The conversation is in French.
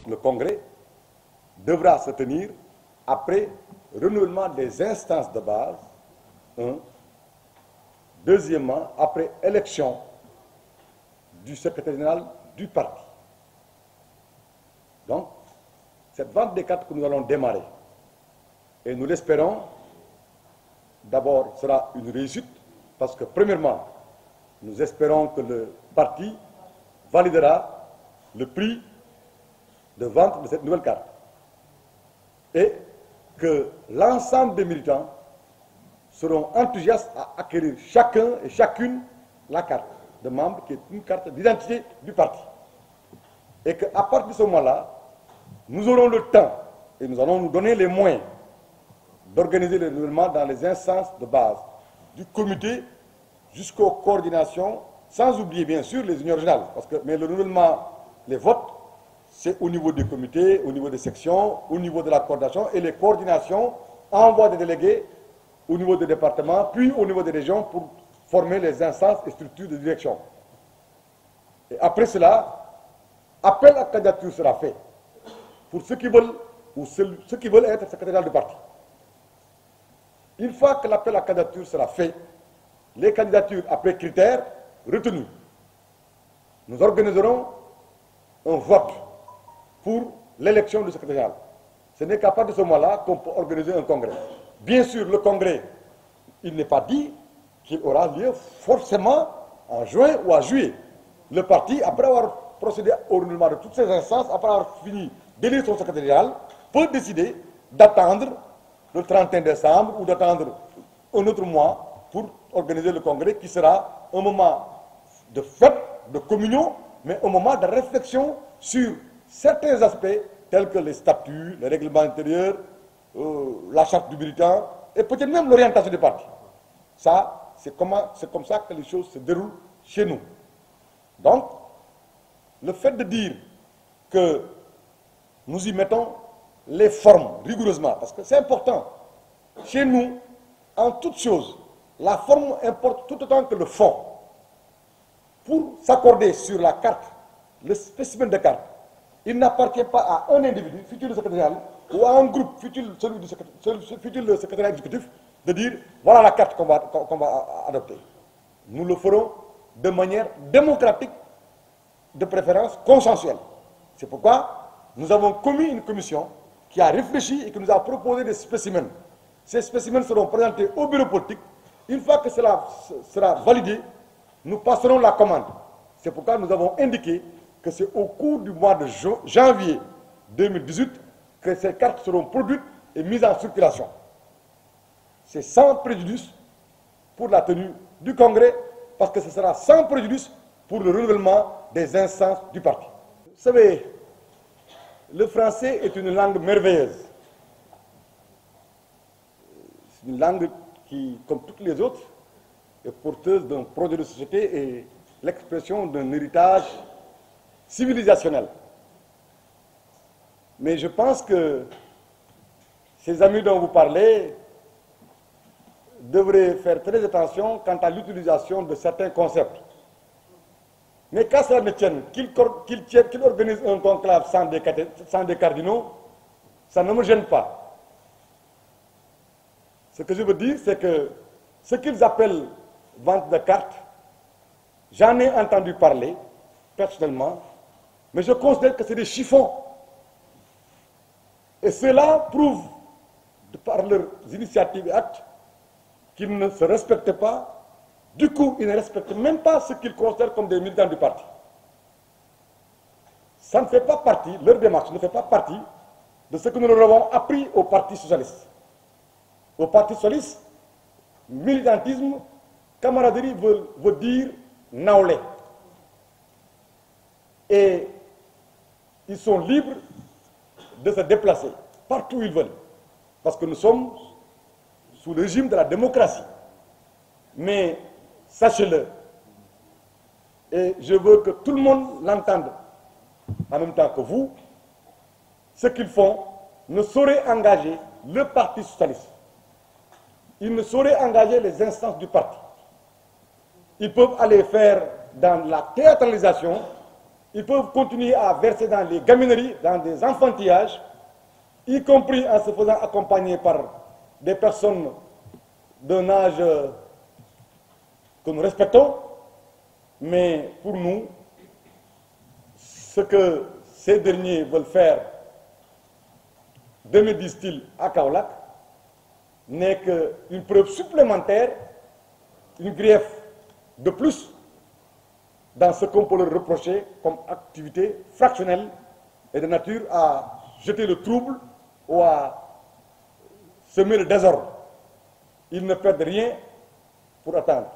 le congrès devra se tenir après renouvellement des instances de base, un. Deuxièmement, après élection du secrétaire général du parti. Donc, cette vente des cartes que nous allons démarrer, et nous l'espérons, d'abord sera une réussite, parce que premièrement, nous espérons que le parti validera le prix de vente de cette nouvelle carte. Et que l'ensemble des militants seront enthousiastes à acquérir chacun et chacune la carte de membre, qui est une carte d'identité du parti. Et qu'à partir de ce moment-là, nous aurons le temps, et nous allons nous donner les moyens d'organiser le renouvellement dans les instances de base, du comité jusqu'aux coordinations, sans oublier bien sûr les unions régionales. Mais le renouvellement, les votes, c'est au niveau des comités, au niveau des sections, au niveau de la coordination, et les coordinations envoient des délégués au niveau des départements, puis au niveau des régions pour former les instances et structures de direction. Et après cela, appel à candidature sera fait pour ceux qui veulent ou ceux qui veulent être secrétaire général du parti. Une fois que l'appel à candidature sera fait, les candidatures après critères retenus, nous organiserons un vote pour l'élection du secrétaire général. Ce n'est qu'à partir de ce moment-là qu'on peut organiser un congrès. Bien sûr, le congrès, il n'est pas dit qu'il aura lieu forcément en juin ou en juillet. Le parti, après avoir procédé au renouvellement de toutes ces instances, après avoir fini d'élire son secrétaire général, peut décider d'attendre le 31 décembre ou d'attendre un autre mois pour organiser le congrès qui sera un moment de fête, de communion, mais un moment de réflexion sur certains aspects tels que les statuts, les règlements intérieurs, la charte du militant et peut-être même l'orientation du parti. Ça, c'est comme ça que les choses se déroulent chez nous. Donc, le fait de dire que nous y mettons les formes rigoureusement, parce que c'est important. Chez nous, en toute chose, la forme importe tout autant que le fond. Pour s'accorder sur la carte, le spécimen de carte, il n'appartient pas à un individu, futur le secrétaire général, ou à un groupe, futur le secrétaire exécutif, de dire voilà la carte qu'on va adopter. Nous le ferons de manière démocratique, de préférence consensuelle. C'est pourquoi nous avons commis une commission qui a réfléchi et qui nous a proposé des spécimens. Ces spécimens seront présentés au bureau politique. Une fois que cela sera validé, nous passerons la commande. C'est pourquoi nous avons indiqué que c'est au cours du mois de janvier 2018 que ces cartes seront produites et mises en circulation. C'est sans préjudice pour la tenue du congrès, parce que ce sera sans préjudice pour le renouvellement des instances du parti. Vous savez, le français est une langue merveilleuse. C'est une langue qui, comme toutes les autres, est porteuse d'un projet de société et l'expression d'un héritage civilisationnel. Mais je pense que ces amis dont vous parlez devraient faire très attention quant à l'utilisation de certains concepts. Mais qu'à cela ne tienne, qu'il organise un conclave sans des cardinaux, ça ne me gêne pas. Ce que je veux dire, c'est que ce qu'ils appellent vente de cartes, j'en ai entendu parler, personnellement, mais je considère que c'est des chiffons. Et cela prouve, par leurs initiatives et actes, qu'ils ne se respectent pas. Du coup, ils ne respectent même pas ce qu'ils considèrent comme des militants du parti. Ça ne fait pas partie, leur démarche ne fait pas partie de ce que nous leur avons appris au Parti socialiste. Au Parti socialiste, militantisme, camaraderie veut dire nawlé. Et ils sont libres de se déplacer partout où ils veulent. Parce que nous sommes sous le régime de la démocratie. Mais sachez-le, et je veux que tout le monde l'entende en même temps que vous, ce qu'ils font ne saurait engager le Parti socialiste. Ils ne sauraient engager les instances du parti. Ils peuvent aller faire dans la théâtralisation, ils peuvent continuer à verser dans les gamineries, dans des enfantillages, y compris en se faisant accompagner par des personnes d'un âge que nous respectons, mais pour nous, ce que ces derniers veulent faire, me disent-ils, à Kaolack, n'est qu'une preuve supplémentaire, une greffe de plus dans ce qu'on peut leur reprocher comme activité fractionnelle et de nature à jeter le trouble ou à semer le désordre. Ils ne perdent rien pour attendre.